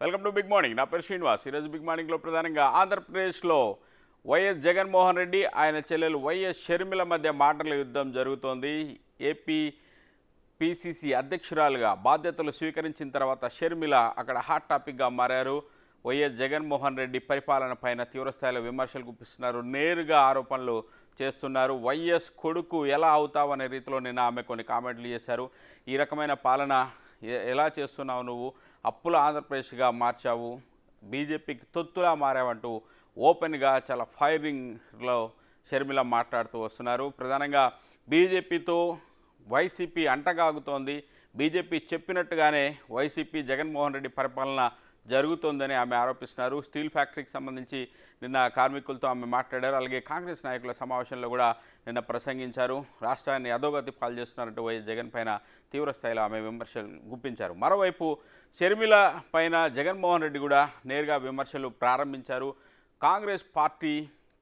Welcome to big morning. నా పేరు శ్రీనివాస్. ఈరోజు బిగ్ మార్నింగ్లో ప్రధానంగా ఆంధ్రప్రదేశ్లో వైఎస్ జగన్మోహన్ రెడ్డి ఆయన చెల్లెలు వైఎస్ షర్మిల మధ్య మాటల యుద్ధం జరుగుతోంది. ఏపీ పిసిసి అధ్యక్షురాలుగా బాధ్యతలు స్వీకరించిన తర్వాత షర్మిల అక్కడ హాట్ టాపిక్గా మారారు. వైఎస్ జగన్మోహన్ రెడ్డి పరిపాలన పైన తీవ్రస్థాయిలో విమర్శలు గుప్పిస్తున్నారు, నేరుగా ఆరోపణలు చేస్తున్నారు. వైఎస్ కొడుకు ఎలా అవుతావనే రీతిలో నిన్న ఆమె కొన్ని కామెంట్లు చేశారు. ఈ రకమైన పాలన ఎలా చేస్తున్నావు, నువ్వు అప్పుల ఆంధ్రప్రదేశ్గా మార్చావు, బీజేపీకి తొత్తులా మారావంటూ ఓపెన్గా చాలా ఫైరింగ్లో షర్మిల మాట్లాడుతూ వస్తున్నారు. ప్రధానంగా బీజేపీతో వైసీపీ అంటగాగుతోంది, బీజేపీ చెప్పినట్టుగానే వైసీపీ జగన్మోహన్ రెడ్డి పరిపాలన జరుగుతోందని ఆమె ఆరోపిస్తున్నారు. స్టీల్ ఫ్యాక్టరీకి సంబంధించి నిన్న కార్మికులతో ఆమె మాట్లాడారు. అలాగే కాంగ్రెస్ నాయకుల సమావేశంలో కూడా నిన్న ప్రసంగించారు. రాష్ట్రాన్ని అధోగతి పాలు చేస్తున్నారంటూ వైఎస్ జగన్ పైన తీవ్రస్థాయిలో ఆమె విమర్శలు గుప్పించారు. మరోవైపు షర్మిల పైన జగన్మోహన్ రెడ్డి కూడా నేరుగా విమర్శలు ప్రారంభించారు. కాంగ్రెస్ పార్టీ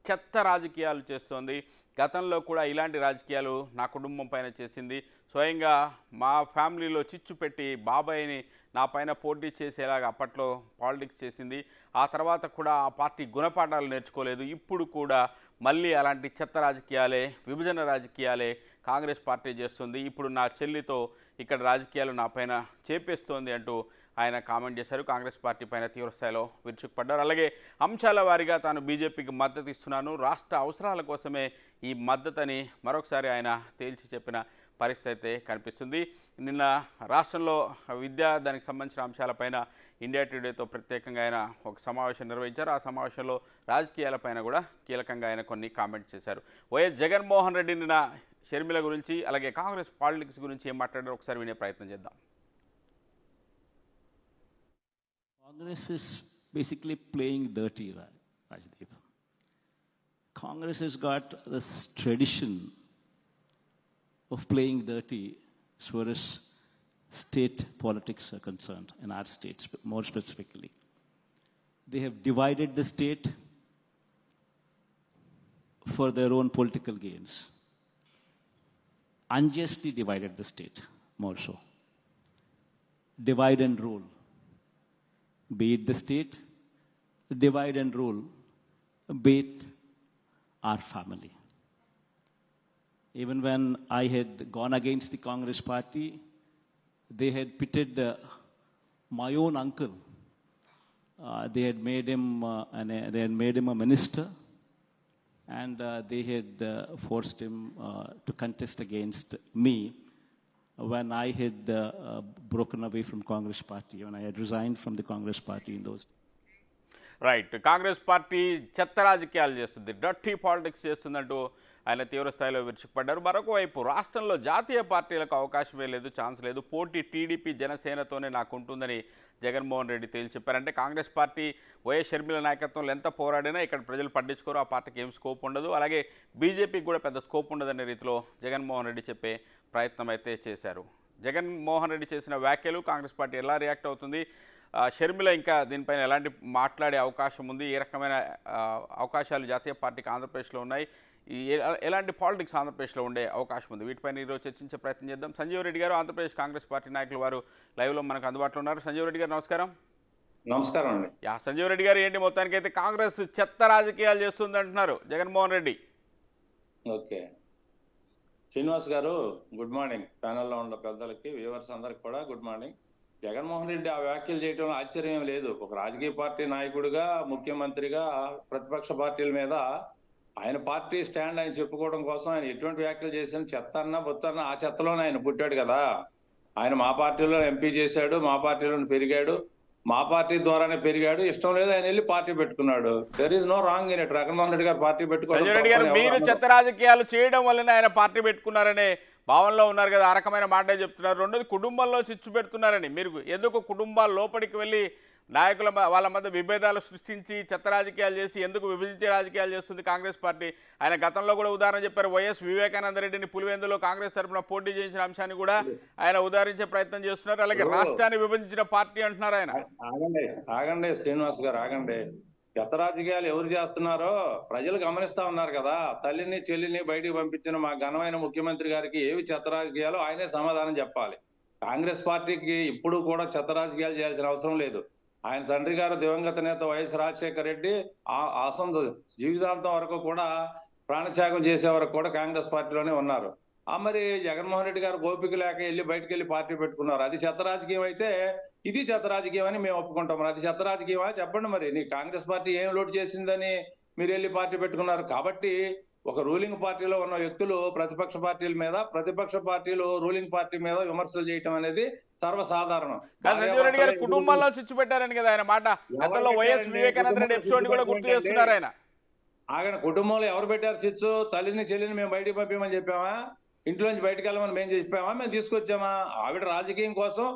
చెత్త రాజకీయాలు చేస్తోంది, గతంలో కూడా ఇలాంటి రాజకీయాలు నా కుటుంబం పైన చేసింది, స్వయంగా మా ఫ్యామిలీలో చిచ్చు పెట్టి బాబాయిని నా పైన పోటీ చేసేలాగా అప్పట్లో పాలిటిక్స్ చేసింది. ఆ తర్వాత కూడా ఆ పార్టీ గుణపాఠాలు నేర్చుకోలేదు. ఇప్పుడు కూడా మళ్ళీ అలాంటి చెత్త రాజకీయాలే, విభజన రాజకీయాలే కాంగ్రెస్ పార్టీ చేస్తుంది. ఇప్పుడు నా చెల్లితో ఇక్కడ రాజకీయాలు నా పైన చేపేస్తోంది అంటూ ఆయన కామెంట్ చేశారు. కాంగ్రెస్ పార్టీ పైన తీవ్రస్థాయిలో విరుచుకుపడ్డారు. అలాగే అంశాల వారీగా తాను బీజేపీకి మద్దతు ఇస్తున్నాను, రాష్ట్ర అవసరాల కోసమే ఈ మద్దతని మరొకసారి ఆయన తేల్చి చెప్పిన పరిస్థితి అయితే కనిపిస్తుంది. నిన్న రాష్ట్రంలో విద్యా దానికి సంబంధించిన అంశాలపైన ఇండియా టుడేతో ప్రత్యేకంగా ఆయన ఒక సమావేశం నిర్వహించారు. ఆ సమావేశంలో రాజకీయాలపైన కూడా కీలకంగా ఆయన కొన్ని కామెంట్స్ చేశారు. వైఎస్ జగన్మోహన్ రెడ్డి నిన్న షర్మిల గురించి అలాగే కాంగ్రెస్ పాలిటిక్స్ గురించి ఏం మాట్లాడారో ఒకసారి వినే ప్రయత్నం చేద్దాం. Congress is basically playing dirty, Rajdeep. Congress has got this tradition of playing dirty as far as state politics are concerned, in our states more specifically. They have divided the state for their own political gains. Unjustly divided the state, more so. Divide and rule. Be it the state, divide and rule, be it our family. Even when I had gone against the Congress party, they had pitted my own uncle. They had made him a minister, and they had forced him to contest against me when I had broken away from Congress party, when I had resigned from the Congress party in those. Right, Congress party చెత్త రాజకీయాలు చేస్తుంది, dirty politics చేస్తుందంటూ ఆయన తీవ్రస్థాయిలో విరుచుకుపడ్డారు. మరొక వైపు రాష్ట్రంలో జాతీయ పార్టీలకు అవకాశమే లేదు, ఛాన్స్ లేదు, పోటీ టీడీపీ జనసేనతోనే నాకు ఉంటుందని జగన్మోహన్ రెడ్డి తేల్చి చెప్పారంటే కాంగ్రెస్ పార్టీ వైఎస్ షర్మిల నాయకత్వంలో ఎంత పోరాడినా ఇక్కడ ప్రజలు పట్టించుకోరు, ఆ పార్టీకి ఏం స్కోప్ ఉండదు, అలాగే బీజేపీకి కూడా పెద్ద స్కోప్ ఉండదనే రీతిలో జగన్మోహన్ రెడ్డి చెప్పే ప్రయత్నం అయితే చేశారు. జగన్మోహన్ రెడ్డి చేసిన వ్యాఖ్యలు కాంగ్రెస్ పార్టీ ఎలా రియాక్ట్ అవుతుంది, షర్మిల ఇంకా దీనిపైన ఎలాంటి మాట్లాడే అవకాశం ఉంది, ఏ రకమైన అవకాశాలు జాతీయ పార్టీకి ఆంధ్రప్రదేశ్లో ఉన్నాయి, ఎలాంటి పాలిటిక్స్ ఆంధ్రప్రదేశ్లో ఉండే అవకాశం ఉంది, వీటిపైన ఈరోజు చర్చించే ప్రయత్నం చేద్దాం. సంజీవ్ రెడ్డి గారు, ఆంధ్రప్రదేశ్ కాంగ్రెస్ పార్టీ నాయకులు, వారు లైవ్లో మనకు అందుబాటులో ఉన్నారు. సంజీవ్ రెడ్డి గారు నమస్కారం. నమస్కారం అండి. సంజీవ్ రెడ్డి గారు, ఏంటి మొత్తానికి అయితే కాంగ్రెస్ చెత్త రాజకీయాలు చేస్తుంది అంటున్నారు జగన్మోహన్ రెడ్డి. ఓకే, శ్రీనివాస్ గారు గుడ్ మార్నింగ్. ప్యానెల్లో ఉన్న పెద్దలకి, వ్యూవర్స్ అందరికి కూడా గుడ్ మార్నింగ్. జగన్మోహన్ రెడ్డి ఆ వ్యాఖ్యలు చేయడంలో ఆశ్చర్యం లేదు. ఒక రాజకీయ పార్టీ నాయకుడిగా, ముఖ్యమంత్రిగా ప్రతిపక్ష పార్టీల మీద ఆయన పార్టీ స్టాండ్ ఆయన చెప్పుకోవడం కోసం ఆయన ఎటువంటి వ్యాఖ్యలు చేసిన, చెత్త అన్నా బొత్తన్నా ఆ చెత్తలోనే ఆయన పుట్టాడు కదా. ఆయన మా పార్టీలో ఎంపీ చేశాడు, మా పార్టీలో పెరిగాడు, మా పార్టీ ద్వారానే పెరిగాడు. ఇష్టం లేదు ఆయన వెళ్ళి పార్టీ పెట్టుకున్నాడు. There is no wrong in it. Jaganmohan Reddy గారు పార్టీ పెట్టుకోవడం, మీరు చెత్త రాజకీయాలు చేయడం వల్లనే ఆయన పార్టీ పెట్టుకున్నారనే భావనలో ఉన్నారు కదా, ఆ రకమైన మాటే చెప్తున్నారు. రెండోది, కుటుంబంలో చిచ్చు పెడుతున్నారని. మీరు ఎందుకు కుటుంబాల లోపలికి వెళ్ళి నాయకుల వాళ్ళ మధ్య విభేదాలు సృష్టించి చెత్త రాజకీయాలు చేసి ఎందుకు విభజించే రాజకీయాలు చేస్తుంది కాంగ్రెస్ పార్టీ? ఆయన గతంలో కూడా ఉదాహరణ చెప్పారు. వైఎస్ వివేకానంద రెడ్డిని పులివెందులో కాంగ్రెస్ తరఫున పోటీ చేయించిన అంశాన్ని కూడా ఆయన ఉదాహరించే ప్రయత్నం చేస్తున్నారు. అలాగే రాష్ట్రాన్ని విభజించిన పార్టీ అంటున్నారు ఆయన. ఆగండి శ్రీనివాస్ గారు, ఆగండి. చెత్త రాజకీయాలు ఎవరు చేస్తున్నారో ప్రజలు గమనిస్తా ఉన్నారు కదా. తల్లిని చెల్లిని బయటికి పంపించిన మా ఘనమైన ముఖ్యమంత్రి గారికి ఏవి చెత్త రాజకీయాలు ఆయనే సమాధానం చెప్పాలి. కాంగ్రెస్ పార్టీకి ఇప్పుడు కూడా చెత్త రాజకీయాలు చేయాల్సిన అవసరం లేదు. ఆయన తండ్రి గారు దివంగత నేత వైఎస్ రాజశేఖర రెడ్డి అసంత జీవితాంతం వరకు కూడా ప్రాణత్యాగం చేసే వరకు కూడా కాంగ్రెస్ పార్టీలోనే ఉన్నారు. మరి జగన్మోహన్ రెడ్డి గారు ఓపిక లేక బయటకు వెళ్ళి పార్టీ పెట్టుకున్నారు. అది చెత్త రాజకీయం అయితే ఇది చెత్త రాజకీయం అని మేము ఒప్పుకుంటాం. మరి అది చెత్త రాజకీయమా చెప్పండి. మరి నీ కాంగ్రెస్ పార్టీ ఏం లోటు చేసిందని మీరు వెళ్ళి పార్టీ పెట్టుకున్నారు? కాబట్టి ఒక రూలింగ్ పార్టీలో ఉన్న వ్యక్తులు ప్రతిపక్ష పార్టీల మీద, ప్రతిపక్ష పార్టీలు రూలింగ్ పార్టీ మీద విమర్శలు చేయటం అనేది సర్వసాధారణం. సంజీవ్ రెడ్డి గారు కుటుంబంలో చిచ్చు పెట్టారని కదా ఆయన మాట. గతంలో వైఎస్ వివేకానంద రెడ్డి ఎపిసోడ్ కూడా గుర్తు చేస్తున్నారు ఆయన. ఆయన కుటుంబంలో ఎవరు పెట్టారు చిచ్చు? తల్లిని చెల్లిని మేము బయటికి పంపించమని చెప్పామా? ఇంట్లోంచి బయటకు వెళ్ళమని మేము చెప్పామా? మేము తీసుకొచ్చామా? ఆవిడ రాజకీయం కోసం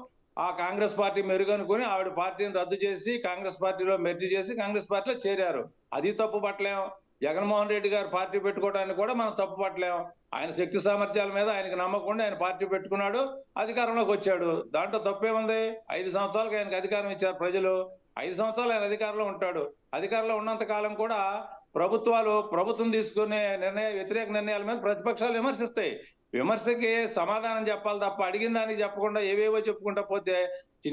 ఆ కాంగ్రెస్ పార్టీ మెరుగనుకుని ఆవిడ పార్టీని రద్దు చేసి కాంగ్రెస్ పార్టీలో మెర్జీ చేసి కాంగ్రెస్ పార్టీలో చేరారు. అది తప్పు పట్టలేం. జగన్మోహన్ రెడ్డి గారు పార్టీ పెట్టుకోవడానికి కూడా మనం తప్పు పట్టలేం. ఆయన శక్తి సామర్థ్యాల మీద ఆయనకు నమ్మకుండా ఆయన పార్టీ పెట్టుకున్నాడు, అధికారంలోకి వచ్చాడు. దాంట్లో తప్పేముంది? 5 సంవత్సరాలకు ఆయనకు అధికారం ఇచ్చారు ప్రజలు. 5 సంవత్సరాలు ఆయన అధికారంలో ఉంటాడు. అధికారంలో ఉన్నంత కాలం కూడా ప్రభుత్వం తీసుకునే వ్యతిరేక నిర్ణయాల మీద ప్రతిపక్షాలు విమర్శిస్తాయి. విమర్శకి సమాధానం చెప్పాలి తప్ప అడిగిన దానికి చెప్పకుండా ఏవేవో చెప్పుకుంటా పోతే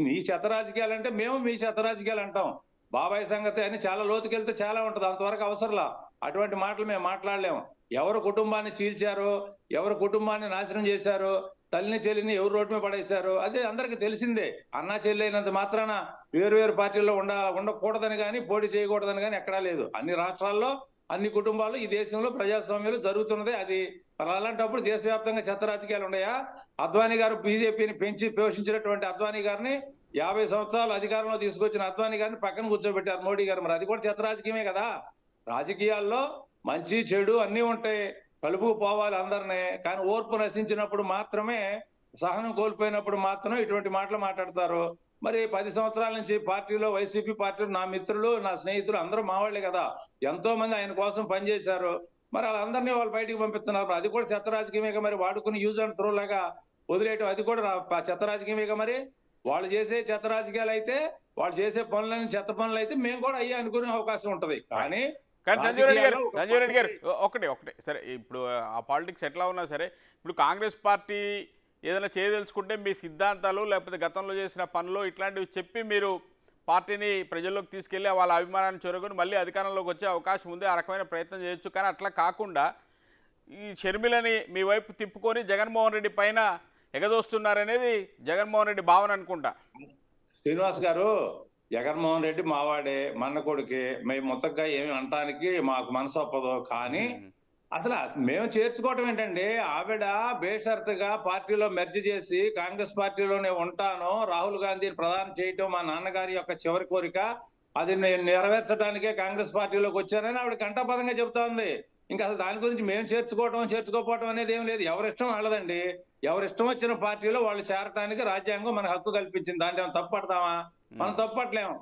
నీ చెత్త రాజకీయాలు అంటే మేము మీ చెత్త రాజకీయాలు అంటాం. బాబాయ్ సంగతి అని చాలా లోతుకెళ్తే చాలా ఉంటుంది. అంతవరకు అవసరంలా అటువంటి మాటలు మేము మాట్లాడలేము. ఎవరు కుటుంబాన్ని చీల్చారో, ఎవరు కుటుంబాన్ని నాశనం చేశారో, తల్లిని చెల్లిని ఎవరు రోడ్డు మీద పడేశారో అదే అందరికి తెలిసిందే. అన్నా చెల్లి అయినంత మాత్రాన వేరు పార్టీల్లో ఉండకూడదని కానీ పోటీ చేయకూడదని కానీ ఎక్కడా లేదు. అన్ని రాష్ట్రాల్లో అన్ని కుటుంబాలు ఈ దేశంలో ప్రజాస్వామ్యాలు జరుగుతున్నదే. అది అలాంటప్పుడు దేశవ్యాప్తంగా చెత్త రాజకీయాలు ఉన్నాయా? అద్వానీ గారు బీజేపీని పెంచి పోషించినటువంటి అద్వానీ గారిని 50 సంవత్సరాలు అధికారంలో తీసుకొచ్చిన అద్వానీ గారిని పక్కన కూర్చోబెట్టారు మోడీ గారు. మరి అది కూడా చెత్త రాజకీయమే కదా. రాజకీయాల్లో మంచి చెడు అన్నీ ఉంటాయి, కలుపుకు పోవాలి అందరినీ. కానీ ఓర్పు నశించినప్పుడు మాత్రమే, సహనం కోల్పోయినప్పుడు మాత్రమే ఇటువంటి మాటలు మాట్లాడతారు. మరి 10 సంవత్సరాల నుంచి పార్టీలో వైసీపీ పార్టీలో నా మిత్రులు నా స్నేహితులు అందరూ మావాళ్లే కదా. ఎంతో మంది ఆయన కోసం పనిచేశారు. మరి వాళ్ళందరినీ వాళ్ళు బయటికి పంపిస్తున్నారు. అది కూడా చెత్త రాజకీయమేగా. మరి వాడుకుని యూజ్ అండ్ త్రో లాగా వదిలేయటం అది కూడా చెత్త రాజకీయమేగా. మరి వాళ్ళు చేసే చెత్త రాజకీయాలు అయితే, వాళ్ళు చేసే పనులని చెత్త పనులు అయితే మేము కూడా అయ్యే అనుకునే అవకాశం ఉంటది. కానీ సంజీవ్ రెడ్డి గారు ఒకటే సరే, ఇప్పుడు ఆ పాలిటిక్స్ ఎట్లా ఉన్నా సరే, ఇప్పుడు కాంగ్రెస్ పార్టీ ఏదైనా చేయదలుచుకుంటే మీ సిద్ధాంతాలు లేకపోతే గతంలో చేసిన పనులు ఇట్లాంటివి చెప్పి మీరు పార్టీని ప్రజల్లోకి తీసుకెళ్ళి వాళ్ళ అభిమానాన్ని చొరగొని మళ్ళీ అధికారంలోకి వచ్చే అవకాశం ఉంది. ఆ రకమైన ప్రయత్నం చేయొచ్చు. కానీ అట్లా కాకుండా ఈ షర్మిలని మీ వైపు తిప్పుకొని జగన్మోహన్ రెడ్డి పైన ఎగదోస్తున్నారనేది జగన్మోహన్ రెడ్డి భావన అనుకుంటా. శ్రీనివాస్ గారు, జగన్మోహన్ రెడ్డి మావాడే, మన్న కొడుకే. మేము మొత్తగా ఏమి అనటానికి మాకు మనసు ఒప్పదు. కానీ అసలు మేము చేర్చుకోవటం ఏంటండి? ఆవిడ బేషరతుగా పార్టీలో మెర్జ్ చేసి కాంగ్రెస్ పార్టీలోనే ఉంటాను, రాహుల్ గాంధీని ప్రధాని చేయటం మా నాన్నగారి యొక్క చివరి కోరిక, అది నేను నెరవేర్చడానికే కాంగ్రెస్ పార్టీలోకి వచ్చానని ఆవిడ కంఠపదంగా చెబుతా ఉంది. ఇంకా అసలు దాని గురించి మేము చేర్చుకోకపోవటం అనేది ఏం లేదు. ఎవరిష్టం వాళ్ళదండి. ఎవరిష్టం వచ్చిన పార్టీలో వాళ్ళు చేరటానికి రాజ్యాంగం మన హక్కు కల్పించింది. దాంట్లో తప్పు పడతామా? మనం తప్పు పట్టలేము.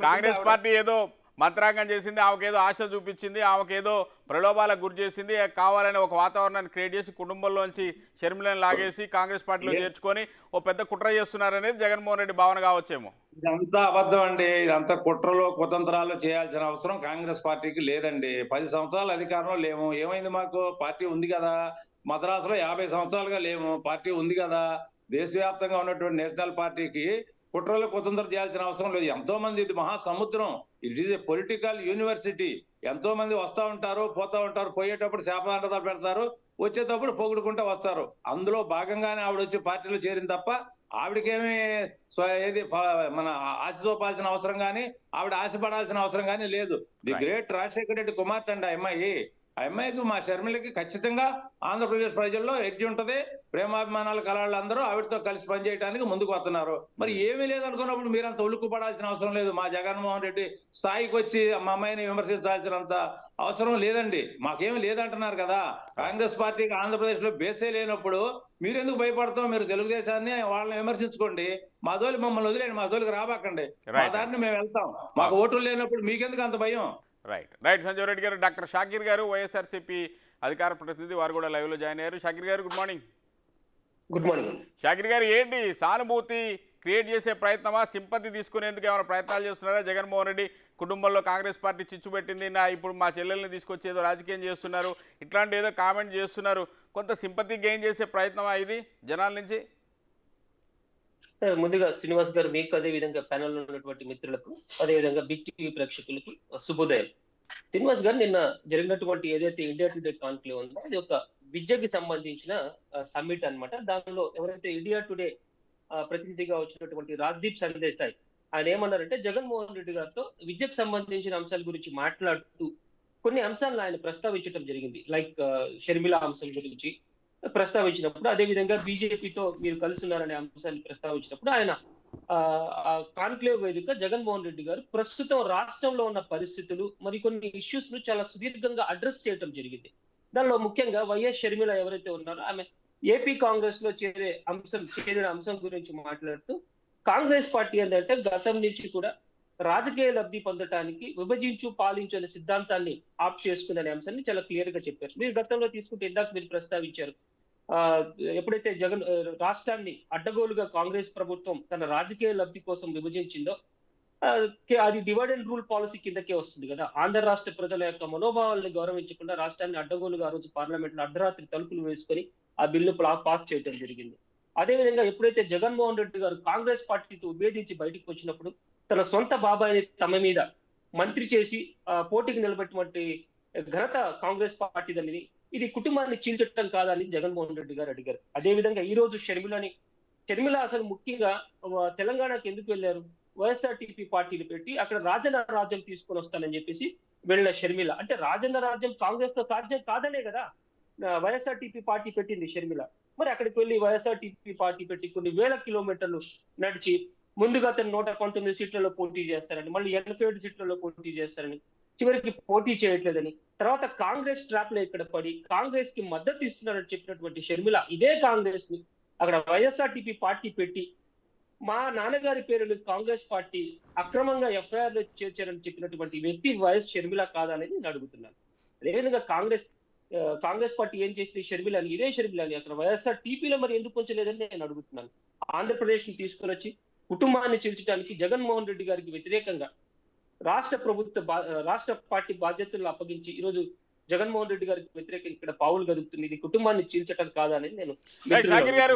కాంగ్రెస్ పార్టీ ఏదో మంత్రాంగం చేసింది, ఆమెకేదో ఆశ చూపించింది, ఆమెకేదో ప్రలోభాలకు గురి చేసింది, కావాలని ఒక వాతావరణాన్ని క్రియేట్ చేసి కుటుంబంలోంచి షర్మిలను లాగేసి కాంగ్రెస్ పార్టీలో చేర్చుకొని ఓ పెద్ద కుట్ర చేస్తున్నారనేది జగన్మోహన్ రెడ్డి భావన కావచ్చేమో. ఇదంతా అబద్ధం అండి. ఇదంతా కుట్రలో కుతంత్రాలు చేయాల్సిన అవసరం కాంగ్రెస్ పార్టీకి లేదండి. 10 సంవత్సరాలు అధికారంలో లేము. ఏమైంది? మాకు పార్టీ ఉంది కదా. మద్రాసులో 50 సంవత్సరాలుగా లేము, పార్టీ ఉంది కదా. దేశవ్యాప్తంగా ఉన్నటువంటి నేషనల్ పార్టీకి కుట్రలో కుతంత్రం చేయాల్సిన అవసరం లేదు. ఎంతో మంది, ఇది మహాసముద్రం, it is a political university. ఎంతో మంది వస్తూ ఉంటారు, పోతా ఉంటారు. పోయేటప్పుడు శాపనార్థాలు పెడతారు, వచ్చేటప్పుడు పొగుడుకుంటూ వస్తారు. అందులో భాగంగానే ఆవిడ వచ్చి పార్టీలో చేరింది తప్ప ఆవిడకేమీ ఏది మన ఆశ చూపాల్సిన అవసరం కానీ ఆవిడ ఆశపడాల్సిన అవసరం కానీ లేదు. ది గ్రేట్ రాజశేఖర రెడ్డి కుమార్తె అండి ఆ అమ్మాయి. ఆ అమ్మాయికి, మా షర్మిలకి ఖచ్చితంగా ఆంధ్రప్రదేశ్ ప్రజల్లో ఎడ్జి ఉంటది. ప్రేమాభిమానాలు కలవాళ్ళందరూ ఆవిడతో కలిసి పనిచేయడానికి ముందుకు వస్తున్నారు. మరి ఏమీ లేదనుకున్నప్పుడు మీరంత ఉలుక్కు పడాల్సిన అవసరం లేదు. మా జగన్మోహన్ రెడ్డి స్థాయికి వచ్చి మా అమ్మాయిని విమర్శించాల్సినంత అవసరం లేదండి. మాకేమీ లేదంటున్నారు కదా. కాంగ్రెస్ పార్టీకి ఆంధ్రప్రదేశ్ లో బేసే లేనప్పుడు మీరెందుకు భయపడతాం? మీరు తెలుగుదేశాన్ని వాళ్ళని విమర్శించుకోండి. మా జోలి మమ్మల్ని వదిలేండి, మా జోలికి రాబాకండి. మా దారిని మేము వెళ్తాం. మాకు ఓట్లు లేనప్పుడు మీకెందుకు అంత భయం? రైట్ సంజీవ్ రెడ్డి గారు. డాక్టర్ షాకీర్ గారు, వైఎస్ఆర్సీపీ అధికార ప్రతినిధి, వారు కూడా లైవ్లో జాయిన్ అయ్యారు. షాకీర్ గారు good morning. Good morning. Shakir గారు, ఏంటి సానుభూతి క్రియేట్ చేసే ప్రయత్నమా, సింపతి తీసుకునేందుకు ఏమైనా ప్రయత్నాలు చేస్తున్నారా? జగన్మోహన్ రెడ్డి కుటుంబంలో కాంగ్రెస్ పార్టీ చిచ్చు పెట్టింది, ఇప్పుడు మా చెల్లెల్ని తీసుకొచ్చి ఏదో రాజకీయం చేస్తున్నారు, ఇట్లాంటి ఏదో కామెంట్ చేస్తున్నారు, కొంత సింపతి గెయిన్ చేసే ప్రయత్నమా ఇది జనాల నుంచి? ముందుగా శ్రీనివాస్ గారు మీకు అదే విధంగా ప్యానెల్ లో ఉన్నటువంటి మిత్రులకు అదే విధంగా బిగ్ టీవీ ప్రేక్షకులకి శుభోదయం. శ్రీనివాస్ గారు నిన్న జరిగినటువంటి ఏదైతే ఇండియా టుడే కాన్క్లేవ్ ఉందో అది ఒక విద్యకి సంబంధించిన సమ్మిట్ అన్నమాట. దానిలో ఎవరైతే ఇండియా టుడే ప్రతినిధిగా వచ్చినటువంటి రాజ్దీప్ సందేశాయ్ ఆయన ఏమన్నారంటే జగన్మోహన్ రెడ్డి గారితో విద్యకు సంబంధించిన అంశాల గురించి మాట్లాడుతూ కొన్ని అంశాలను ఆయన ప్రస్తావించడం జరిగింది. లైక్ షర్మిల అంశం గురించి ప్రస్తావించినప్పుడు, అదే విధంగా బీజేపీతో మీరు కలిసి ఉన్నారనే అంశాన్ని ప్రస్తావించినప్పుడు ఆయన కాన్క్లేవ్ వేదిక జగన్మోహన్ రెడ్డి గారు ప్రస్తుతం రాష్ట్రంలో ఉన్న పరిస్థితులు మరికొన్ని ఇష్యూస్ ను చాలా సుదీర్ఘంగా అడ్రస్ చేయడం జరిగింది. దానిలో ముఖ్యంగా వైఎస్ షర్మిల ఎవరైతే ఉన్నారో ఆమె ఏపీ కాంగ్రెస్ లో చేరిన అంశం గురించి మాట్లాడుతూ కాంగ్రెస్ పార్టీ ఏంటంటే గతం నుంచి కూడా రాజకీయ లబ్ధి పొందటానికి విభజించు పాలించు అనే సిద్ధాంతాన్ని ఆప్ చేసుకుందనే అంశాన్ని చాలా క్లియర్ గా చెప్పారు. మీరు గతంలో తీసుకుంటే ఇందాక మీరు ప్రస్తావించారు, ఎప్పుడైతే రాష్ట్రాన్ని అడ్డగోలుగా కాంగ్రెస్ ప్రభుత్వం తన రాజకీయ లబ్ధి కోసం విభజించిందో అది డివైడ్ అండ్ రూల్ పాలసీ కిందకే వస్తుంది కదా. ఆంధ్ర రాష్ట్ర ప్రజల యొక్క మనోభావాలను గౌరవించకుండా రాష్ట్రాన్ని అడ్డగోలుగా ఆ రోజు పార్లమెంట్ లో అర్ధరాత్రి తలుపులు వేసుకొని ఆ బిల్లు పాస్ చేయడం జరిగింది. అదేవిధంగా ఎప్పుడైతే జగన్మోహన్ రెడ్డి గారు కాంగ్రెస్ పార్టీతో విభేదించి బయటకు వచ్చినప్పుడు తన సొంత బాబాయిని తమ మీద మంత్రి చేసి పోటీకి నిలబెట్టినటువంటి ఘనత కాంగ్రెస్ పార్టీదని, ఇది కుటుంబాన్ని చీల్చడం కాదని జగన్మోహన్ రెడ్డి గారు అడిగారు. అదేవిధంగా ఈ రోజు షర్మిల అసలు ముఖ్యంగా తెలంగాణకి ఎందుకు వెళ్ళారు? వైఎస్ఆర్టీపీ పార్టీలు పెట్టి అక్కడ రాజన్న రాజ్యం తీసుకొని వస్తానని చెప్పేసి వెళ్ళిన షర్మిల, అంటే రాజన్న రాజ్యం కాంగ్రెస్ తో సాధ్యం కాదనే కదా వైఎస్ఆర్టీపీ పార్టీ పెట్టింది షర్మిల. మరి అక్కడికి వెళ్ళి వైఎస్ఆర్టీపీ పార్టీ పెట్టి కొన్ని వేల కిలోమీటర్లు నడిచి ముందుగా అతను 119 సీట్లలో పోటీ చేస్తారని, మళ్ళీ 87 సీట్లలో పోటీ చేస్తారని, చివరికి పోటీ చేయట్లేదని, తర్వాత కాంగ్రెస్ ట్రాప్ లో ఇక్కడ పడి కాంగ్రెస్ కి మద్దతు ఇస్తున్నారని చెప్పినటువంటి షర్మిల ఇదే కాంగ్రెస్ ని అక్కడ వైఎస్ఆర్టీపీ పార్టీ పెట్టి మా నాన్నగారి పేరుని కాంగ్రెస్ పార్టీ అక్రమంగా ఎఫ్ఐఆర్ లో చేర్చారని చెప్పినటువంటి వ్యక్తి వైఎస్ షర్మిల కాదనేది నేను అడుగుతున్నాను. అదేవిధంగా కాంగ్రెస్ పార్టీ ఏం చేస్తే షర్మిలని, ఇదే షర్మిలని అక్కడ వైఎస్ఆర్ టీపీలో మరి ఎందుకు ఉంచలేదని నేను అడుగుతున్నాను. ఆంధ్రప్రదేశ్ ని తీసుకొని వచ్చి కుటుంబాన్ని చీల్చడానికి జగన్మోహన్ రెడ్డి గారికి వ్యతిరేకంగా రాష్ట్ర పార్టీ బాధ్యతలను అప్పగించి ఈరోజు జగన్మోహన్ రెడ్డి గారికి వ్యతిరేకంగా ఇక్కడ పావులు గదుపుతుంది. ఇది కుటుంబాన్ని చీల్చటం కాదని నేను షాకిర్ గారు,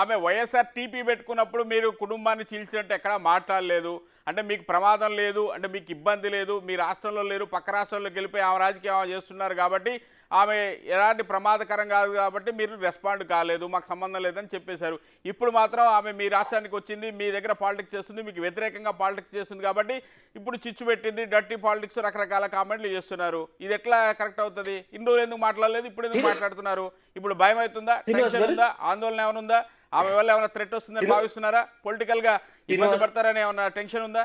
ఆమె వైఎస్ఆర్ టీపీ పెట్టుకున్నప్పుడు మీరు కుటుంబాన్ని చీల్చినట్టు ఎక్కడా మాట్లాడలేదు. అంటే మీకు ప్రమాదం లేదు, అంటే మీకు ఇబ్బంది లేదు, మీ రాష్ట్రంలో లేరు, పక్క రాష్ట్రంలోకి వెళ్ళిపోయి ఆమె రాజకీయం చేస్తున్నారు కాబట్టి ఆమె ఎలాంటి ప్రమాదకరం కాదు కాబట్టి మీరు రెస్పాండ్ కాలేదు, మాకు సంబంధం లేదని చెప్పేశారు. ఇప్పుడు మాత్రం ఆమె మీ రాష్ట్రానికి వచ్చింది, మీ దగ్గర పాలిటిక్స్ చేస్తుంది, మీకు వ్యతిరేకంగా పాలిటిక్స్ చేస్తుంది కాబట్టి ఇప్పుడు చిచ్చు పెట్టింది, డర్టీ పాలిటిక్స్, రకరకాల కామెంట్లు చేస్తున్నారు. ఇది ఎట్లా కరెక్ట్ అవుతుంది? ఇన్ని రోజులు ఎందుకు మాట్లాడలేదు, ఇప్పుడు ఎందుకు మాట్లాడుతున్నారు? ఇప్పుడు భయం అవుతుందా, టెన్షన్ ఉందా, ఆందోళన ఏమైనా ఉందా? ఆమె వల్ల ఏమైనా థ్రెట్ వస్తుందని భావిస్తున్నారా? పొలిటికల్ గా ఇబ్బంది పడతారని ఏమైనా టెన్షన్ ఉందా?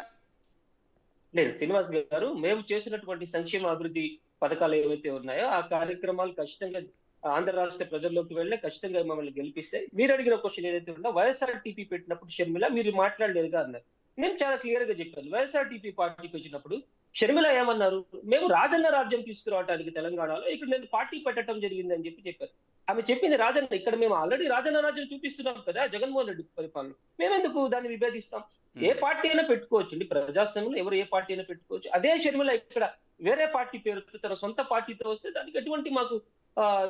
లేదు శ్రీనివాస్ గారు, మేము చేసినటువంటి సంక్షేమ అభివృద్ధి పథకాలు ఏవైతే ఉన్నాయో ఆ కార్యక్రమాలు ఖచ్చితంగా ఆంధ్ర రాష్ట్ర ప్రజల్లోకి వెళ్ళి ఖచ్చితంగా మమ్మల్ని గెలిపిస్తే, మీరు అడిగిన క్వశ్చన్ ఏదైతే ఉందో వైఎస్ఆర్ టీపీ పెట్టినప్పుడు షర్మిల మీరు మాట్లాడలేదుగా అన్నారు. నేను చాలా క్లియర్ గా చెప్పాను, వైఎస్ఆర్ టీపీ పార్టీకి వచ్చినప్పుడు షర్మిల ఏమన్నారు, మేము రాజన్న రాజ్యం తీసుకురావడానికి తెలంగాణలో ఇక్కడ నేను పార్టీ పెట్టడం జరిగింది అని చెప్పారు. ఆమె చెప్పింది రాజన్న, ఇక్కడ మేము ఆల్రెడీ రాజన్న రాజ్యం చూపిస్తున్నాం కదా జగన్మోహన్ రెడ్డి పరిపాలన, మేమెందుకు దాన్ని విభేదిస్తాం? ఏ పార్టీ అయినా పెట్టుకోవచ్చు, ప్రజాస్వామ్యంలో ఎవరు ఏ పార్టీ అయినా పెట్టుకోవచ్చు. అదే షర్మిల ఇక్కడ వేరే పార్టీ పేరుతో తన సొంత పార్టీతో వస్తే దానికి ఎటువంటి మాకు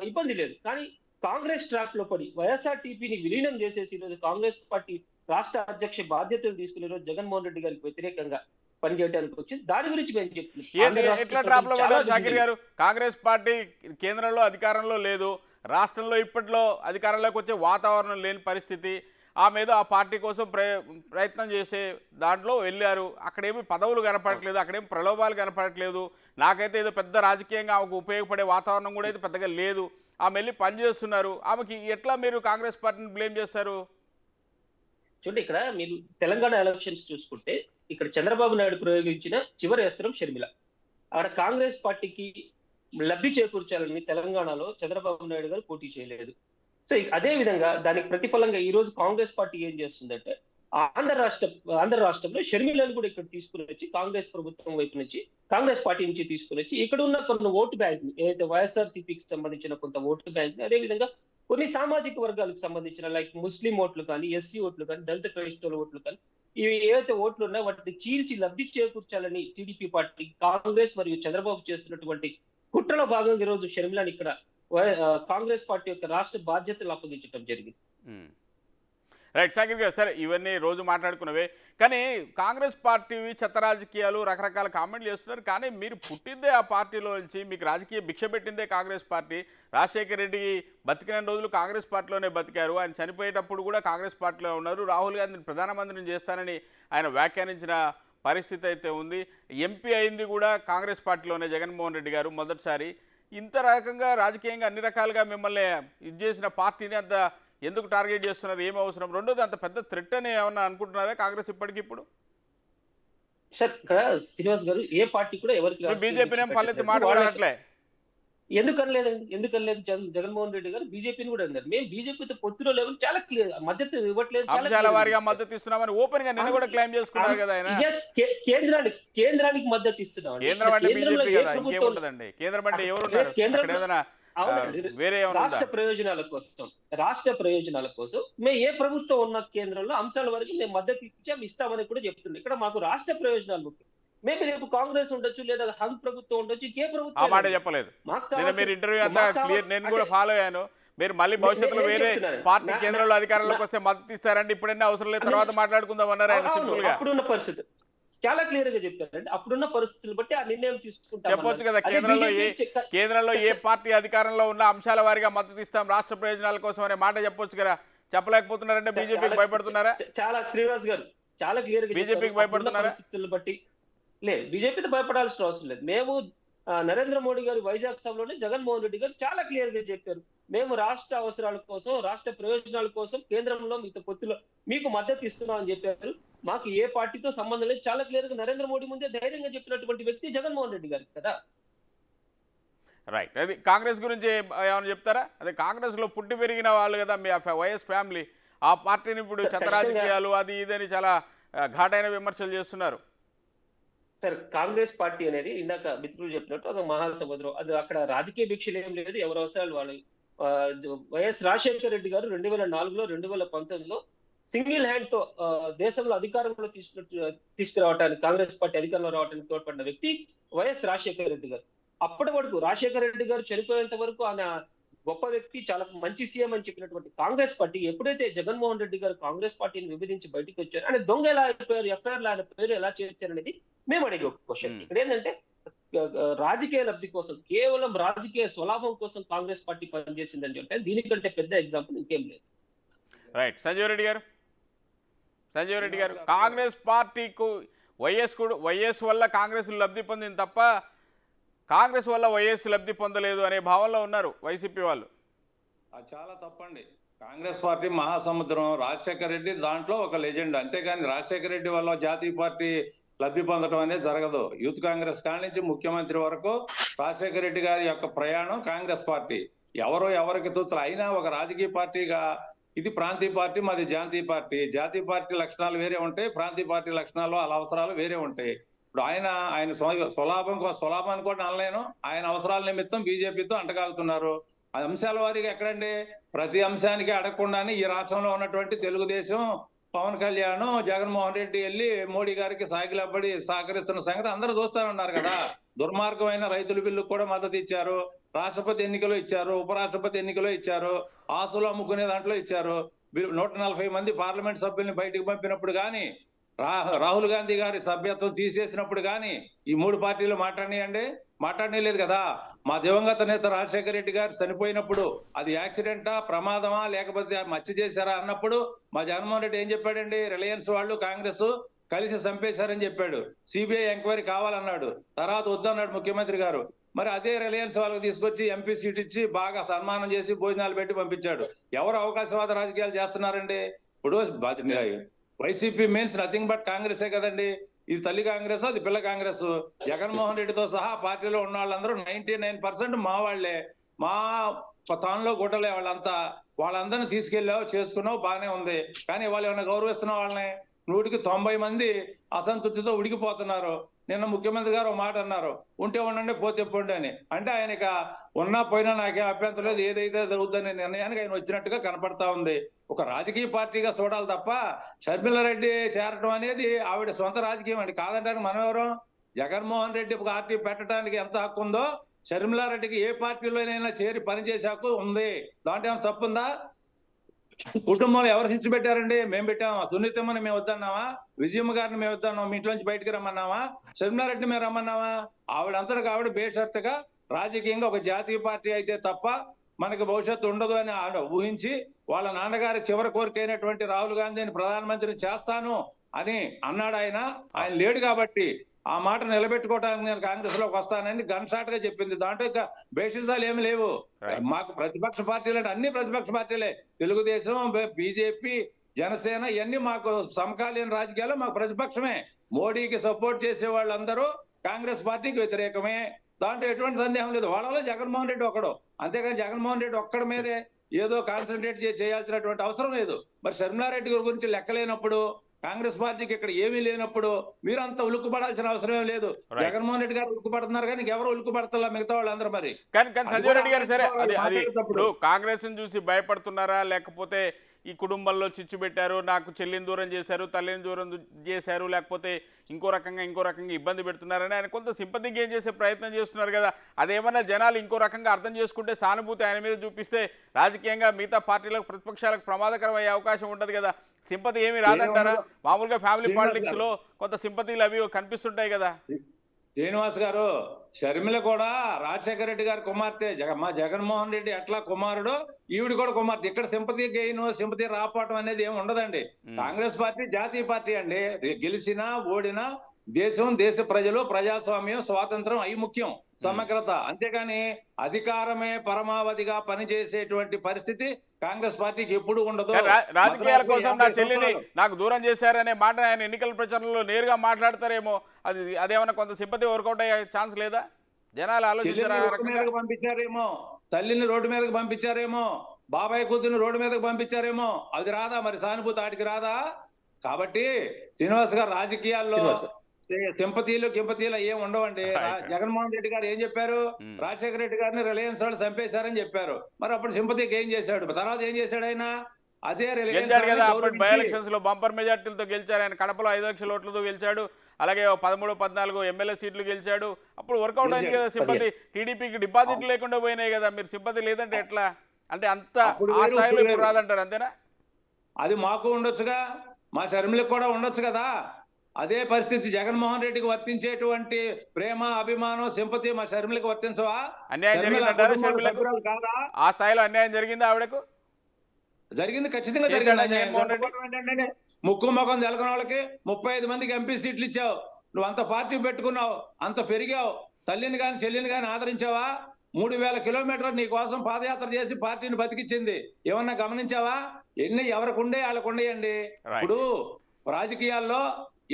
ఇబ్బంది లేదు. కానీ కాంగ్రెస్ ట్రాప్ లో పడి వైఎస్ఆర్ టీపీని విలీనం చేసేసి ఈరోజు కాంగ్రెస్ పార్టీ రాష్ట్ర అధ్యక్ష బాధ్యతలు తీసుకునే రోజు జగన్మోహన్ రెడ్డి గారికి వ్యతిరేకంగా పనిచేయడానికి వచ్చింది. దాని గురించి మేము చెప్తున్నాం. కాంగ్రెస్ పార్టీ కేంద్రంలో అధికారంలో లేదు, రాష్ట్రంలో ఇప్పట్లో అధికారంలోకి వచ్చే వాతావరణం లేని పరిస్థితి. ఆమె ఏదో ఆ పార్టీ కోసం ప్రయత్నం చేసే దాంట్లో వెళ్ళారు, అక్కడేమి పదవులు కనపడట్లేదు, అక్కడేమి ప్రలోభాలు కనపడట్లేదు. నాకైతే ఏదో పెద్ద రాజకీయంగా ఆమెకు ఉపయోగపడే వాతావరణం కూడా అయితే పెద్దగా లేదు. ఆమె వెళ్ళి పనిచేస్తున్నారు, ఆమెకి ఎట్లా మీరు కాంగ్రెస్ పార్టీని బ్లేమ్ చేస్తారు? చూడండి, ఇక్కడ మీరు తెలంగాణ ఎలక్షన్స్ చూసుకుంటే ఇక్కడ చంద్రబాబు నాయుడు ప్రయోగించిన చివరి అస్త్రం షర్మిల. అక్కడ కాంగ్రెస్ పార్టీకి లబ్ధి చేకూర్చాలని తెలంగాణలో చంద్రబాబు నాయుడు గారు పోటీ చేయలేదు. సో అదే విధంగా దానికి ప్రతిఫలంగా ఈ రోజు కాంగ్రెస్ పార్టీ ఏం చేస్తుందంటే ఆంధ్ర రాష్ట్రంలో షర్మిలను కూడా ఇక్కడ తీసుకుని వచ్చి కాంగ్రెస్ ప్రభుత్వం వైపు నుంచి కాంగ్రెస్ పార్టీ నుంచి తీసుకుని వచ్చి ఇక్కడ ఉన్న కొన్ని ఓటు బ్యాంక్ ఏదైతే వైఎస్ఆర్సీపీకి సంబంధించిన కొంత ఓటు బ్యాంక్, అదే విధంగా కొన్ని సామాజిక వర్గాలకు సంబంధించిన లైక్ ముస్లిం ఓట్లు కానీ, ఎస్సీ ఓట్లు కానీ, దళిత క్రైస్తవుల ఓట్లు కానీ, ఇవి ఏవైతే ఓట్లు ఉన్నాయో వాటిని చీల్చి లబ్ధి చేకూర్చాలని టీడీపీ పార్టీ, కాంగ్రెస్ మరియు చంద్రబాబు చేస్తున్నటువంటి కుట్రలో భాగంగా ఈరోజు షర్మిలాని ఇక్కడ కాంగ్రెస్ పార్టీ యొక్క రాష్ట్ర బాధ్యతలు అప్పగించడం జరిగింది. రైట్ సాకిర్ గారు, సరే ఇవన్నీ రోజు మాట్లాడుకున్నవే, కానీ కాంగ్రెస్ పార్టీవి చెత్త రాజకీయాలు రకరకాల కామెంట్లు చేస్తున్నారు. కానీ మీరు పుట్టిందే ఆ పార్టీలో నుంచి, మీకు రాజకీయ భిక్ష పెట్టిందే కాంగ్రెస్ పార్టీ. రాజశేఖర్ రెడ్డి బతికిన రోజులు కాంగ్రెస్ పార్టీలోనే బతికారు. ఆయన చనిపోయేటప్పుడు కూడా కాంగ్రెస్ పార్టీలో ఉన్నారు. రాహుల్ గాంధీని ప్రధానమంత్రిని చేస్తానని ఆయన వ్యాఖ్యానించిన పరిస్థితి అయితే ఉంది. ఎంపీ అయింది కూడా కాంగ్రెస్ పార్టీలోనే జగన్మోహన్ రెడ్డి గారు మొదటిసారి. ఇంత రకంగా రాజకీయంగా అన్ని రకాలుగా మిమ్మల్ని ఇది చేసిన పార్టీని అంత ఎందుకు టార్గెట్ చేస్తున్నారు? ఏం అవసరం? రెండోది, అంత పెద్ద థ్రెట్ అని ఏమన్నా అనుకుంటున్నారా కాంగ్రెస్ ఇప్పటికిప్పుడు? సార్ ఇక్కడ శ్రీనివాస్ గారు ఏ పార్టీ కూడా ఎవరికి బీజేపీనే పల్లెత్తి మాట కూడా అనట్లే. ఎందుకనలేదు జగన్మోహన్ రెడ్డి గారు బీజేపీని కూడా అన్నారు. మేము బీజేపీతో పొత్తులో లేవని చాలా క్లియర్ మద్దతు ఇవ్వట్లేదు, అంశాల వారిగా మద్దతు ఇస్తున్నామని ఓపెన్ గా నిన్న కూడా క్లెయిమ్ చేసుకున్నారు కదా ఆయన. కేంద్రానికి మద్దతు ఇస్తున్నాం. కేంద్రం అంటే బీజేపీ కదా, ఇంకేముంటదండి? కేంద్రం అంటే ఎవరున్నారు? ఏదైనా వేరే రాష్ట్ర ప్రయోజనాల కోసం మేము ఏ ప్రభుత్వం ఉన్న కేంద్రంలో అంశాల వరకు మేము మద్దతు ఇస్తామని కూడా చెప్తున్నాం. ఇక్కడ మాకు రాష్ట్ర ప్రయోజనాలు ముఖ్యం. మేబీ రేపు కాంగ్రెస్ ఉండొచ్చు, లేదా హంగ్ ప్రభుత్వం ఉండొచ్చు, ఇంకే ప్రభుత్వం మాట చెప్పలేదు. మీరు ఇంటర్వ్యూ అంతా క్లియర్, నేను కూడా ఫాలో అయ్యాను. మీరు మళ్ళీ భవిష్యత్తులో వేరే పార్టీ కేంద్రంలో అధికారంలోకి వస్తే మద్దతు ఇస్తారంటే ఇప్పుడైనా అవసరం లేదు, తర్వాత మాట్లాడుకుందాం అన్నారు ఆయన సింపుల్ గా. అప్పుడున్న పరిస్థితి చాలా క్లియర్ గా చెప్పారండి. అప్పుడున్న పరిస్థితులు బట్టి ఆ నిర్ణయం తీసుకుంటాం. చెప్పొచ్చు కదా, కేంద్రంలో ఏ పార్టీ అధికారంలో ఉన్న అంశాల వారిగా మద్దతు ఇస్తాం రాష్ట్ర ప్రయోజనాల కోసం అనే మాట చెప్పొచ్చు కదా. చెప్పలేకపోతున్నారంటే బీజేపీకి భయపడుతున్నారా? చాలా శ్రీనివాస్ గారు చాలా క్లియర్ గా బీజేపీకి భయపడుతున్నారా? పరిస్థితులు బట్టి లేదు, బీజేపీతో భయపడాల్సిన అవసరం లేదు. మేము నరేంద్ర మోడీ గారి వైజాగ్ సభలోనే జగన్మోహన్ రెడ్డి గారు చాలా క్లియర్ గా చెప్పారు, మేము రాష్ట్ర అవసరాల కోసం, రాష్ట్ర ప్రయోజనాల కోసం కేంద్రంలో మీతో పొత్తులో మీకు మద్దతు ఇస్తున్నాం అని చెప్పారు. మాకు ఏ పార్టీతో సంబంధం లేదు, చాలా క్లియర్ గా నరేంద్ర మోడీ ముందే ధైర్యంగా చెప్పినటువంటి వ్యక్తి జగన్మోహన్ రెడ్డి గారు కదా. రైట్, అది కాంగ్రెస్ గురించి ఏమైనా చెప్తారా? అదే కాంగ్రెస్ లో పుట్టి పెరిగిన వాళ్ళు కదా మీ వైఎస్ ఫ్యామిలీ, ఆ పార్టీని ఇప్పుడు చెత్త రాజకీయాలు అది ఇదని చాలా ఘాటైన విమర్శలు చేస్తున్నారు. సార్ కాంగ్రెస్ పార్టీ అనేది ఇందాక మిత్రులు చెప్పినట్టు అది మహాసముద్రం. అది అక్కడ రాజకీయ భిక్షలు ఏం లేదు, ఎవరి అవసరాలు వాళ్ళు. వైఎస్ రాజశేఖర రెడ్డి గారు 2004లో 2019లో సింగిల్ హ్యాండ్ తో దేశంలో అధికారంలో తీసుకురావడానికి, కాంగ్రెస్ పార్టీ అధికారంలో రావడానికి తోడ్పడిన వ్యక్తి వైఎస్ రాజశేఖర రెడ్డి గారు. అప్పటి వరకు రాజశేఖర రెడ్డి గారు చనిపోయేంత వరకు ఆయన గొప్ప వ్యక్తి, చాలా మంచి సీఎం అని చెప్పినటువంటి కాంగ్రెస్ పార్టీ ఎప్పుడైతే జగన్మోహన్ రెడ్డి గారు కాంగ్రెస్ పార్టీని విభజించి బయటకు వచ్చారు, ఆయన దొంగ ఎలా అయిపోయారు, ఎఫ్ఐఆర్ ఆయన పేరు ఎలా చేర్చారు అనేది మేము అడిగే క్వశ్చన్. ఇక్కడ ఏంటంటే రాజకీయ లబ్ధి కోసం, కేవలం రాజకీయ స్వలాభం కోసం కాంగ్రెస్ పార్టీ పనిచేసిందని చెప్పి దీనికంటే పెద్ద ఎగ్జాంపుల్ ఇంకేం లేదు. రైట్, సంజీవ్ రెడ్డి గారు కాంగ్రెస్ పార్టీకు వైఎస్ వల్ల కాంగ్రెస్ లబ్ధి పొందింది తప్ప కాంగ్రెస్ వల్ల వైఎస్ లబ్ధి పొందలేదు అనే భావంలో ఉన్నారు వైసీపీ వాళ్ళు. అది చాలా తప్పండి. కాంగ్రెస్ పార్టీ మహాసముద్రం, రాజశేఖర రెడ్డి దాంట్లో ఒక లెజెండ్. అంతేగాని రాజశేఖర రెడ్డి వల్ల జాతీయ పార్టీ లబ్ధి పొందడం అనేది జరగదు. యూత్ కాంగ్రెస్ కాడి నుంచి ముఖ్యమంత్రి వరకు రాజశేఖర రెడ్డి గారి యొక్క ప్రయాణం కాంగ్రెస్ పార్టీ. ఎవరికి తూతులు అయినా ఒక రాజకీయ పార్టీగా ఇది ప్రాంతీయ పార్టీ, మాది జాతీయ పార్టీ. జాతీయ పార్టీ లక్షణాలు వేరే ఉంటాయి, ప్రాంతీయ పార్టీ లక్షణాలు వాళ్ళ అవసరాలు వేరే ఉంటాయి. ఇప్పుడు ఆయన స్వలాభాన్ని కూడా అనలేను, ఆయన అవసరాల నిమిత్తం బీజేపీతో అంటగాగుతున్నారు. అంశాల వారికి ఎక్కడండి, ప్రతి అంశానికి అడగకుండానే ఈ రాష్ట్రంలో ఉన్నటువంటి తెలుగుదేశం, పవన్ కళ్యాణ్, జగన్మోహన్ రెడ్డి వెళ్ళి మోడీ గారికి సాగిలబడి సహకరిస్తున్న సంగతి అందరూ చూస్తారన్నారు కదా. దుర్మార్గమైన రైతుల బిల్లుకు కూడా మద్దతు ఇచ్చారు, రాష్ట్రపతి ఎన్నికలో ఇచ్చారు, ఉపరాష్ట్రపతి ఎన్నికలో ఇచ్చారు, ఆస్తులు అమ్ముకునే దాంట్లో ఇచ్చారు. 140 మంది పార్లమెంట్ సభ్యుల్ని బయటకు పంపినప్పుడు కానీ, రాహుల్ గాంధీ గారి సభ్యత్వం తీసేసినప్పుడు కానీ ఈ 3 పార్టీలు మాట్లాడలేదు కదా. మా దివంగత నేత రాజశేఖర రెడ్డి గారు చనిపోయినప్పుడు అది యాక్సిడెంటా, ప్రమాదమా, లేకపోతే మచ్చి చేశారా అన్నప్పుడు మా జగన్మోహన్ రెడ్డి ఏం చెప్పాడండి, రిలయన్స్ వాళ్ళు కాంగ్రెస్ కలిసి చంపేశారని చెప్పాడు. సిబిఐ ఎంక్వైరీ కావాలన్నాడు, తర్వాత వద్దన్నాడు ముఖ్యమంత్రి గారు. మరి అదే రిలయన్స్ వాళ్ళకి తీసుకొచ్చి ఎంపీ సీట్ ఇచ్చి బాగా సన్మానం చేసి భోజనాలు పెట్టి పంపించాడు. ఎవరు అవకాశవాద రాజకీయాలు చేస్తున్నారండి? ఇప్పుడు వైసీపీ మీన్స్ నథింగ్ బట్ కాంగ్రెసే కదండి. ఇది తల్లి కాంగ్రెస్, అది పిల్ల కాంగ్రెస్. జగన్మోహన్ రెడ్డితో సహా పార్టీలో ఉన్న వాళ్ళందరూ 99% మా వాళ్లే, మా తానులో గుట్టలే వాళ్ళంతా. వాళ్ళందరినీ తీసుకెళ్ళావు, చేసుకున్నావు, బాగానే ఉంది. కానీ వాళ్ళు ఏమైనా గౌరవిస్తున్న వాళ్ళని 100కి 90 మంది అసంతృప్తితో ఉడికిపోతున్నారు. నిన్న ముఖ్యమంత్రి గారు ఒక మాట అన్నారు, ఉంటే ఉండండి పోతే పోండి అని. అంటే ఆయనక ఉన్నా పోయినా నాకేం అభ్యంతరం లేదు, ఏదైతే జరుగుతుందనే నిర్ణయానికి ఆయన వచ్చినట్టుగా కనపడతా ఉంది. ఒక రాజకీయ పార్టీగా చూడాలి తప్ప షర్మిలారెడ్డి చేరటం అనేది ఆవిడ సొంత రాజకీయం అండి, కాదంటానికి మనం ఎవరు? జగన్మోహన్ రెడ్డి పార్టీ పెట్టడానికి ఎంత హక్కు ఉందో షర్మిలారెడ్డికి ఏ పార్టీలోనైనా చేరి పనిచేసే హక్కు ఉంది. దాంట్లో ఏమైనా తప్పుందా? కుటుంబంలో ఎవరు హింస పెట్టారండి? మేము పెట్టామా? సునీతమ్మని మేము వద్దన్నావా? విజయమ్మ గారిని మేము వద్దన్నాం, మీ ఇంట్లోంచి బయటికి రమ్మన్నావా? షర్మిలారెడ్డిని మేము రమ్మన్నావా? ఆవిడంతటికి ఆవిడ బేషరతుగా రాజకీయంగా ఒక జాతీయ పార్టీ అయితే తప్ప మనకి భవిష్యత్తు ఉండదు అని ఆవిడ ఊహించి వాళ్ళ నాన్నగారి చివరి కోరిక అయినటువంటి రాహుల్ గాంధీని ప్రధానమంత్రిని చేస్తాను అని అన్నాడు. ఆయన లేడు కాబట్టి ఆ మాట నిలబెట్టుకోవడానికి నేను కాంగ్రెస్ లోకి వస్తానని గన్ షాట్ గా చెప్పింది. దాంట్లో ఇంకా బేషిజాలు ఏమి లేవు. మాకు ప్రతిపక్ష పార్టీలు అంటే అన్ని ప్రతిపక్ష పార్టీలే, తెలుగుదేశం, బీజేపీ, జనసేన, ఇవన్నీ మాకు సమకాలీన రాజకీయాలు మాకు ప్రతిపక్షమే. మోడీకి సపోర్ట్ చేసే వాళ్ళందరూ కాంగ్రెస్ పార్టీకి వ్యతిరేకమే, దాంట్లో ఎటువంటి సందేహం లేదు. వాళ్ళలో జగన్మోహన్ రెడ్డి ఒకడు, అంతేకాని జగన్మోహన్ రెడ్డి ఒక్కడి మీదే ఏదో కాన్సన్ట్రేట్ చేయాల్సినటువంటి అవసరం లేదు. మరి షర్మిలారెడ్డి గురించి లెక్కలేనప్పుడు, కాంగ్రెస్ పార్టీకి ఇక్కడ ఏమీ లేనప్పుడు మీరు అంత ఉలుక్కుపడాల్సిన అవసరం లేదు. జగన్మోహన్ రెడ్డి గారు ఉలుక్కుపడుతున్నారు కానీ ఎవరు ఉలుక్కుపడతలా మిగతా వాళ్ళందరూ. మరి కానీ సంజయ్ రెడ్డి గారు సరే, అది ఇప్పుడు కాంగ్రెస్ చూసి భయపడుతున్నారా, లేకపోతే ఈ కుటుంబంలో చిచ్చు పెట్టారు, నాకు చెల్లిని దూరం చేశారు, తల్లిని దూరం చేశారు, లేకపోతే ఇంకో రకంగా ఇబ్బంది పెడుతున్నారని ఆయన కొంత సింపతి గెయిన్ చేసే ప్రయత్నం చేస్తున్నారు కదా? అదేమన్నా జనాలు ఇంకో రకంగా అర్థం చేసుకుంటే, సానుభూతి ఆయన మీద చూపిస్తే రాజకీయంగా మిగతా పార్టీలకు, ప్రతిపక్షాలకు ప్రమాదకరం అయ్యే అవకాశం ఉంటుంది కదా? సింపతి ఏమి రాదంటారా? మామూలుగా ఫ్యామిలీ పాలిటిక్స్ లో కొంత సింపతిలు అవి కనిపిస్తుంటాయి కదా. శ్రీనివాస్ గారు, షర్మిల కూడా రాజశేఖర రెడ్డి గారి కుమార్తె. మా జగన్మోహన్ రెడ్డి ఎట్లా కుమారుడు, ఈవిడ కూడా కుమార్తె. ఇక్కడ సింపతి గెయిన్, సింపతి రాపటం అనేది ఏమి ఉండదండి. కాంగ్రెస్ పార్టీ జాతీయ పార్టీ అండి. గెలిచినా ఓడినా దేశం, దేశ ప్రజలు, ప్రజాస్వామ్యం, స్వాతంత్రం అవి ముఖ్యం, సమగ్రత. అంతేగాని అధికారమే పరమావధిగా పనిచేసేటువంటి పరిస్థితి కాంగ్రెస్ పార్టీకి ఎప్పుడు ఉండదు. రాజకీయాల కోసం నా చెల్లిని నాకు దూరం చేశారనే మాట ఆయన ఎన్నికల ప్రచారంలో నేరుగా మాట్లాడతారేమో. అదేమన్నా కొంత సింపతి వర్కౌట్ అయ్యే ఛాన్స్ లేదా? జనాలు ఆలోచించారు. పంపించారేమో, తల్లిని రోడ్డు మీదకి పంపించారేమో, బాబాయ్ కూతుర్ని రోడ్డు మీదకి పంపించారేమో. అది రాదా మరి? సానుభూతి ఆడికి రాదా? కాబట్టి శ్రీనివాస్ గారు, రాజకీయాల్లో సింపతీలు గింపతీలు ఏం ఉండవండి. జగన్మోహన్ రెడ్డి గారు ఏం చెప్పారు? రాజశేఖర రెడ్డి గారిని రిలయన్స్ వాళ్ళు చంపేశారని చెప్పారు. మరి అప్పుడు సింపతికి ఏం చేశాడు? తర్వాత ఏం చేశాడు ఆయన? అదే గెలిచాడు కదా, అప్పుడు బై ఎలక్షన్స్ లో బంపర్ మెజార్టీలతో గెలిచారు ఆయన. కడపలో 5 లక్షల ఓట్లతో గెలిచాడు. అలాగే 13-14 ఎమ్మెల్యే సీట్లు గెలిచాడు. అప్పుడు వర్కౌట్ అయింది కదా సింపతి. టీడీపీకి డిపాజిట్ లేకుండా పోయినాయి కదా. మీరు సింపతి లేదంటే ఎట్లా? అంటే అంత ఆ స్థాయిలో ఇప్పుడు రాదంటారు, అంతేనా? అది మాకు ఉండొచ్చుగా, మా షర్మిలకు కూడా ఉండొచ్చు కదా. అదే పరిస్థితి జగన్మోహన్ రెడ్డికి వర్తించేటువంటి ప్రేమ, అభిమానం, సింపతి మా షర్మిలకు వర్తించవా? అన్యాయం జరిగిందంటారా షర్మిలకు? ఆ స్థాయిలో అన్యాయం జరిగిందా ఆవిడకు? జరిగింది, ఖచ్చితంగా జరిగింది. ముక్కు ముఖం తెలకని వాళ్ళకి 35 మందికి ఎంపీ సీట్లు ఇచ్చావు. నువ్వు అంత పార్టీ పెట్టుకున్నావు, అంత పెరిగావు, తల్లిని కానీ చెల్లిని కానీ ఆదరించావా? 3000 కిలోమీటర్లు నీ కోసం పాదయాత్ర చేసి పార్టీని బతికించింది. ఏమన్నా గమనించావా? ఎవరికి ఉండే వాళ్ళకు ఉండేయండి. ఇప్పుడు రాజకీయాల్లో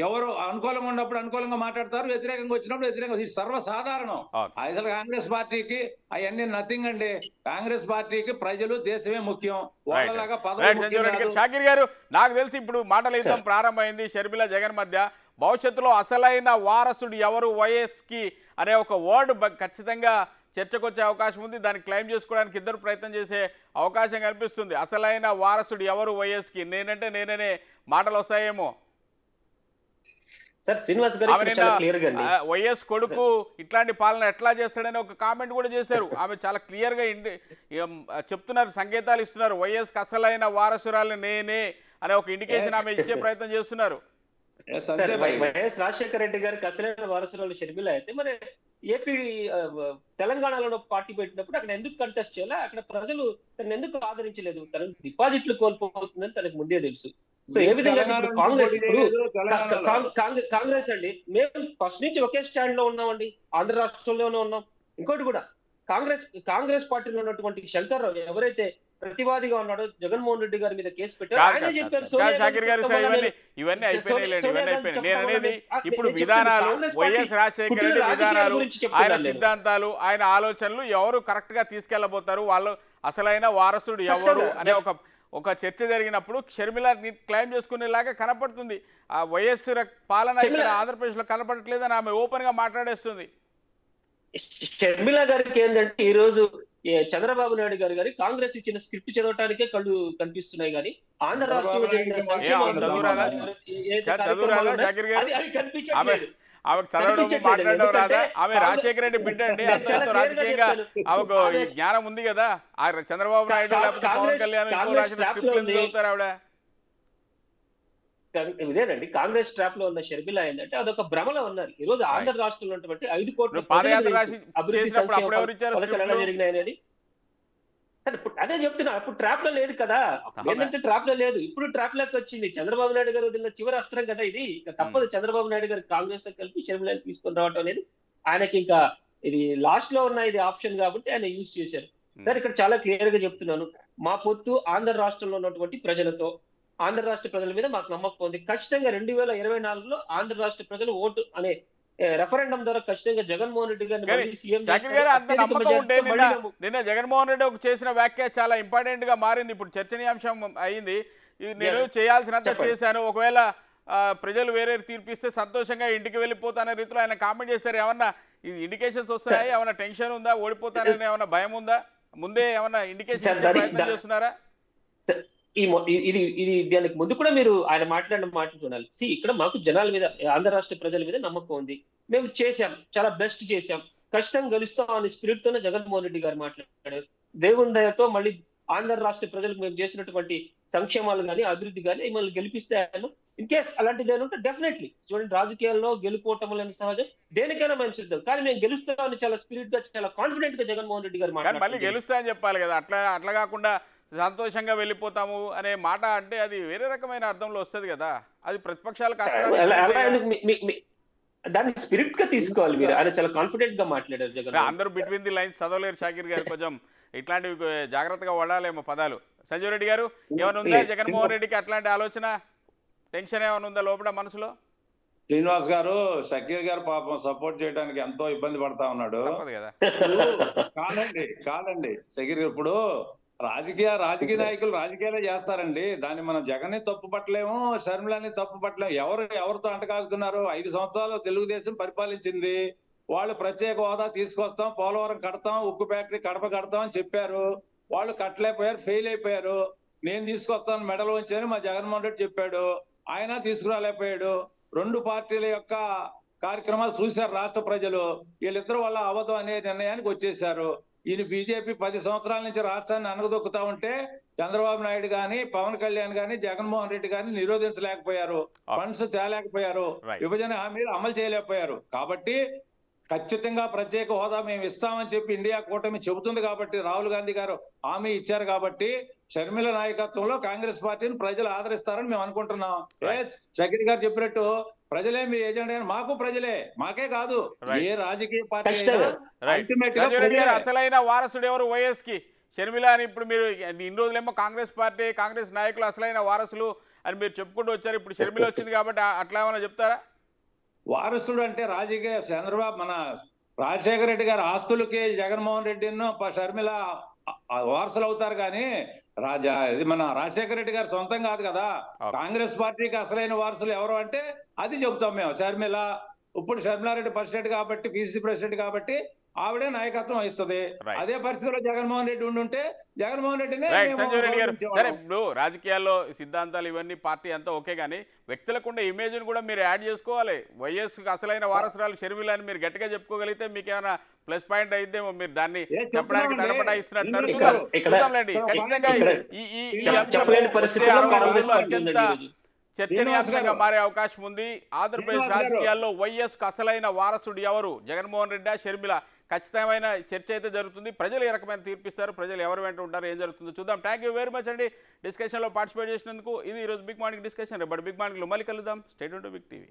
ఎవరు అనుకూలంగా ఉన్నప్పుడు అనుకూలంగా మాట్లాడతారు, వ్యతిరేకంగా వచ్చినప్పుడు వ్యతిరేకంగా. ఇది సర్వసాధారణం. అసలు కాంగ్రెస్ పార్టీకి అవన్నీ నథింగ్ అండి. కాంగ్రెస్ పార్టీకి ప్రజలు, దేశమే ముఖ్యం. వాళ్ళలాగా షాకిర్ గారు, నాకు తెలిసి ఇప్పుడు మాటల యుద్ధం ప్రారంభమైంది షర్మిల జగన్ మధ్య. భవిష్యత్తులో అసలైన వారసుడు ఎవరు వైఎస్కి అనే ఒక వర్డ్ ఖచ్చితంగా చర్చకు వచ్చే అవకాశం ఉంది. దాన్ని క్లెయిమ్ చేసుకోవడానికి ఇద్దరు ప్రయత్నం చేసే అవకాశం కనిపిస్తుంది. అసలైన వారసుడు ఎవరు వైఎస్కి, నేనంటే నేననే మాటలు వస్తాయేమో. వైఎస్ కొడుకు ఇట్లాంటి పాలన ఎట్లా చేస్తాడని ఒక కామెంట్ కూడా చేశారు. ఆమె చాలా క్లియర్ గా చెప్తున్నారు, సంకేతాలు ఇస్తున్నారు. వైఎస్ కి అసలైన వారసురాలు నేనే అనే ఒక ఇండికేషన్ ఆమె ఇచ్చే ప్రయత్నం చేస్తున్నారు. వైఎస్ రాజశేఖర రెడ్డి గారికి అసలైన వారసురాలు షర్మిల అయితే, మరి ఏపీ తెలంగాణలో పార్టీ పెట్టినప్పుడు అక్కడ ఎందుకు కంటెస్ట్ చేయాలి? అక్కడ ప్రజలు తనను ఎందుకు ఆదరించలేదు? తన డిపాజిట్లు కోల్పోతుందని తనకు ముందే తెలుసు. సో ఏ విధంగా కాంగ్రెస్ అండి, మేము ఫస్ట్ నుంచి ఒకే స్టాండ్ లో ఉన్నామండి. ఆంధ్ర రాష్ట్రంలోనే ఉన్నాం. ఇంకోటి కూడా, కాంగ్రెస్ పార్టీలో ఉన్నటువంటి శంకర్ రావు ఎవరైతే ప్రతివాదిగా ఉన్నాడో జగన్మోహన్ రెడ్డి గారి మీద కేసు పెట్టారు, ఆయనే చెప్పారు. ఇవన్నీ అయిపోయినాయి. నేను అనేది ఇప్పుడు విధానాలు, వైఎస్ రాజశేఖర రెడ్డి విధానాలు, ఆయన సిద్ధాంతాలు, ఆయన ఆలోచనలు ఎవరు కరెక్ట్ గా తీసుకెళ్లబోతారు, వాళ్ళు అసలైన వారసుడు ఎవరు అనే ఒక చర్చ జరిగినప్పుడు షర్మిల క్లెయిమ్ చేసుకునేలాగా కనపడుతుంది. ఆ వైఎస్ పాలన ఇక్కడ ఆంధ్రప్రదేశ్ లో కనపడట్లేదని ఆమె ఓపెన్ గా మాట్లాడేస్తుంది. షర్మిల గారికి ఏంటంటే ఈ రోజు చంద్రబాబు నాయుడు గారు కాంగ్రెస్ ఇచ్చిన స్క్రిప్ట్ చదవటానికే కళ్ళు కనిపిస్తున్నాయి కానీ ఆంధ్ర రాష్ట్రంలో జరిగిన ఆమెకు చదవడం కనిపించట్లేదండి. మాట్లాడడం రాదా? ఎందుకంటే ఆమె రాజశేఖర రెడ్డి బిడ్డ అండి. నేను అంత చాలా ఎంతో క్లియర్ గా రాజకీయంగా చెప్పాను. ఆమెకు ఈ ఆమె జ్ఞానం ఉంది కదా. ఆ చంద్రబాబు నాయుడు లేకపోతే పవన్ కళ్యాణ్ ఇంకో రాసిన ట్రాప్ లో స్క్రిప్ట్లు ఎందుకు ఉంది. చదువుతారు ఆవిడ? ఇదేనండి కాంగ్రెస్ ట్రాప్ లో ఉన్న షర్మిల ఏంటంటే అదొక భ్రమలో ఉన్నారు. ఈ రోజు ఆంధ్ర రాష్ట్రంలో ఉన్నటువంటి 5 కోట్ల నువ్వు ప్రజలకు పాదయాత్ర తెలుసు రాసి అభివృద్ధి చేసినప్పుడు సంక్షేమ అప్పుడు ఎవరు ఇచ్చారు పథకాలు ఎలా స్క్రిప్ట్లు? జరిగినాయి అనేది. సరే ఇప్పుడు అదే చెప్తున్నా, అప్పుడు ట్రాప్ లో లేదు కదా. అప్పుడు అవునా? ఏంటంటే ట్రాప్ లో లేదు, ఇప్పుడు ట్రాప్ లోకి వచ్చింది. చంద్రబాబు నాయుడు గారు వదిలిన చివరి అస్త్రం కదా ఇది. ఇక తప్పదు చంద్రబాబు నాయుడు గారు కాంగ్రెస్ తో కలిపి షర్మిలని తీసుకొని రావడం అనేది ఆయనకి ఇంకా ఇది లాస్ట్ లో ఉన్న ఇది ఆప్షన్ కాబట్టి ఆయన యూజ్ చేశారు. సరే ఇక్కడ చాలా క్లియర్ గా చెప్తున్నాను, మా పొత్తు ఆంధ్ర రాష్ట్రంలో ఉన్నటువంటి ప్రజలతో, ఆంధ్ర రాష్ట్ర ప్రజల మీద మాకు నమ్మకం ఉంది. ఖచ్చితంగా 2024లో ఆంధ్ర రాష్ట్ర ప్రజలు ఓటు అనే రెఫరెండం ద్వారా ఖచ్చితంగా జగన్మోహన్ రెడ్డి గారిని కానీ మళ్ళీ సీఎం షకీల్ గారు అంత నమ్మకం ఉంటే నిన్న జగన్మోహన్ రెడ్డి ఒక చేసిన వ్యాఖ్య చాలా ఇంపార్టెంట్ గా మారింది. ఇప్పుడు చర్చనీయాంశం అయింది. ఇది నేను చేయాల్సినంత చెప్పండి. చేశాను, ఒకవేళ ప్రజలు వేరే తీర్పిస్తే సంతోషంగా ఇంటికి వెళ్ళిపోతానే రీతిలో ఆయన కామెంట్ చేశారు. ఏమన్నా ఇది ఇండికేషన్స్ వస్తాయా? ఏమన్నా టెన్షన్ ఉందా? ఓడిపోతానని ఏమన్నా భయం ఉందా? ముందే ఏమన్నా ఇండికేషన్ ఇచ్చే ప్రయత్నం చేస్తున్నారా? ఇది దానికి ముందు కూడా మీరు ఆయన మాట్లాడిన మాటలు చూడాలి. ఇక్కడ మాకు జనాల మీద, ఆంధ్ర రాష్ట్ర ప్రజల మీద నమ్మకం ఉంది. మేము చేశాం, చాలా బెస్ట్ చేశాం, ఖచ్చితంగా గెలుస్తాం అనే స్పిరిట్ తోనే జగన్మోహన్ రెడ్డి గారు మాట్లాడారు. దేవుని దయతో మళ్ళీ ఆంధ్ర రాష్ట్ర ప్రజలకు మేము చేసినటువంటి సంక్షేమాలు కానీ అభివృద్ధి కానీ మిమ్మల్ని గెలిపిస్తాను. ఇన్ కేస్ అలాంటిది ఏమంటే డెఫినెట్లీ చూడండి, రాజకీయాల్లో గెలుపోవటం సహజం, దేనికైనా మేము సిద్ధం. కానీ మేము గెలుస్తామని చాలా స్పిరిట్ గా, చాలా కాన్ఫిడెంట్ గా జగన్మోహన్ రెడ్డి గారు కానీ మళ్ళీ మాట్లాడారు. గెలుస్తా అని చెప్పాలి కదా. అట్లా కాకుండా సంతోషంగా వెళ్ళిపోతాము అనే మాట అంటే అది వేరే రకమైన అర్థంలో వస్తుంది కదా. అది ప్రతిపక్షాలకు అలా ఎందుకు దాన్ని స్పిరిట్ గా తీసుకోవాలి మీరు. ఆయన చాలా కాన్ఫిడెంట్ గా మాట్లాడారు జగన్. అందరూ బిట్వీన్ ది లైన్స్ చదవలేరు షాకీర్ గారు, కొంచెం ఇట్లాంటివి జాగ్రత్తగా వాడాలేమో పదాలు. సంజీవ్ రెడ్డి గారు ఏమైనా ఉందా జగన్మోహన్ రెడ్డికి అట్లాంటి ఆలోచన, టెన్షన్ ఏమైనా ఉందా లోపల మనసులో? శ్రీనివాస్ గారు షకీర్ గారు పాపం సపోర్ట్ చేయడానికి ఎంతో ఇబ్బంది పడతా ఉన్నాడు. తప్పదు కదా. కాదండి షకీర్ గారు, ఇప్పుడు రాజకీయ నాయకులు రాజకీయాలే చేస్తారండి. దాన్ని మనం జగన్ని తప్పు పట్టలేము, షర్మిలని తప్పు పట్టలేము. ఎవరితో అంటకాగుతున్నారు? 5 సంవత్సరాలు తెలుగుదేశం పరిపాలించింది. వాళ్ళు ప్రత్యేక హోదా తీసుకొస్తాం, పోలవరం కడతాం, ఉక్కు ఫ్యాక్టరీ కడప కడతాం అని చెప్పారు. వాళ్ళు కట్టలేకపోయారు, ఫెయిల్ అయిపోయారు. నేను తీసుకొస్తాను మెడల్ వంచని మా జగన్మోహన్ రెడ్డి చెప్పాడు, ఆయన తీసుకురాలేకపోయాడు. 2 పార్టీల యొక్క కార్యక్రమాలు చూశారు రాష్ట్ర ప్రజలు. వీళ్ళిద్దరు వల్ల అవ్వదు అనే నిర్ణయానికి వచ్చేసారు. ఈయన బీజేపీ 10 సంవత్సరాల నుంచి రాష్ట్రాన్ని అనగదొక్కుతా ఉంటే చంద్రబాబు నాయుడు గాని, పవన్ కళ్యాణ్ గాని, జగన్మోహన్ రెడ్డి గాని నిరోధించలేకపోయారు, ఫండ్స్ తేలేకపోయారు, విభజన హామీలు అమలు చేయలేకపోయారు. కాబట్టి ఖచ్చితంగా ప్రత్యేక హోదా మేము ఇస్తామని చెప్పి ఇండియా కూటమి చెబుతుంది కాబట్టి, రాహుల్ గాంధీ గారు హామీ ఇచ్చారు కాబట్టి షర్మిల నాయకత్వంలో కాంగ్రెస్ పార్టీని ప్రజలు ఆదరిస్తారని మేము అనుకుంటున్నాం. షకీర్ గారు చెప్పినట్టు ప్రజలే మీ ఏజెండా, మాకు ప్రజలే, మాకే కాదు ఏ రాజకీయ పార్టీ అసలైన వారసుడు ఎవరు వైఎస్ కి? షర్మిల అని ఇప్పుడు మీరు ఇన్ని రోజులేమో కాంగ్రెస్ పార్టీ, కాంగ్రెస్ నాయకులు అసలైన వారసులు అని మీరు చెప్పుకుంటూ వచ్చారు. ఇప్పుడు షర్మిల వచ్చింది కాబట్టి అట్లా ఏమైనా చెప్తారా? వారసుడు అంటే రాజకీయ చంద్రబాబు మన రాజశేఖర రెడ్డి గారి ఆస్తులకి జగన్మోహన్ రెడ్డిను షర్మిల వారసులు అవుతారు. కానీ ఇది మన రాజశేఖర రెడ్డి గారు సొంతం కాదు కదా. కాంగ్రెస్ పార్టీకి అసలైన వారసులు ఎవరు అంటే అది చెబుతాం మేము. షర్మిల ఇప్పుడు షర్మిలారెడ్డి ప్రెసిడెంట్ కాబట్టి, పిసిసి ప్రెసిడెంట్ కాబట్టి ఆవిడే నాయకత్వం వహిస్తుంది. అదే పరిస్థితిలో జగన్మోహన్ రెడ్డి ఉండుంటే జగన్మోహన్ రెడ్డిని. సంజయ్ రెడ్డి గారు, సరే ఇప్పుడు రాజకీయాల్లో సిద్ధాంతాలు ఇవన్నీ పార్టీ అంతా ఓకే, కానీ వ్యక్తులకు ఉండే ఇమేజ్ ని కూడా మీరు యాడ్ చేసుకోవాలి. వైఎస్ అసలైన వారసురాలు షర్మిల అని మీరు గట్టిగా చెప్పుకోగలిగితే మీకు ఏమైనా ప్లస్ పాయింట్ అయిద్దేమో. మీరు దాన్ని చెప్పడానికి తడపడా ఇస్తున్నట్టున్నారు. చూద్దాంలేండి. ఖచ్చితంగా ఈ అంశం 60 రోజుల్లో అత్యంత చర్చనీయాంశంగా మారే అవకాశం ఉంది. ఆంధ్రప్రదేశ్ రాజకీయాల్లో వైఎస్ అసలైన వారసుడు ఎవరు, జగన్మోహన్ రెడ్డి, షర్మిల? ఖచ్చితమైన చర్చ అయితే జరుగుతుంది. ప్రజలు ఏ రకమైన తీర్పిస్తారు, ప్రజలు ఎవరు వెంట ఉంటారు, ఏం జరుగుతుందో చూద్దాం. థ్యాంక్ యూ వెరీ మచ్ అండి డిస్కషన్లో పార్టిసిపేట్ చేసినందుకు. ఇది ఈరోజు బిగ్ మార్నింగ్ డిస్కషన్. రేపు బిగ్ మార్నింగ్లో మళ్ళీ కలుద్దాం. Stay tuned to Big TV.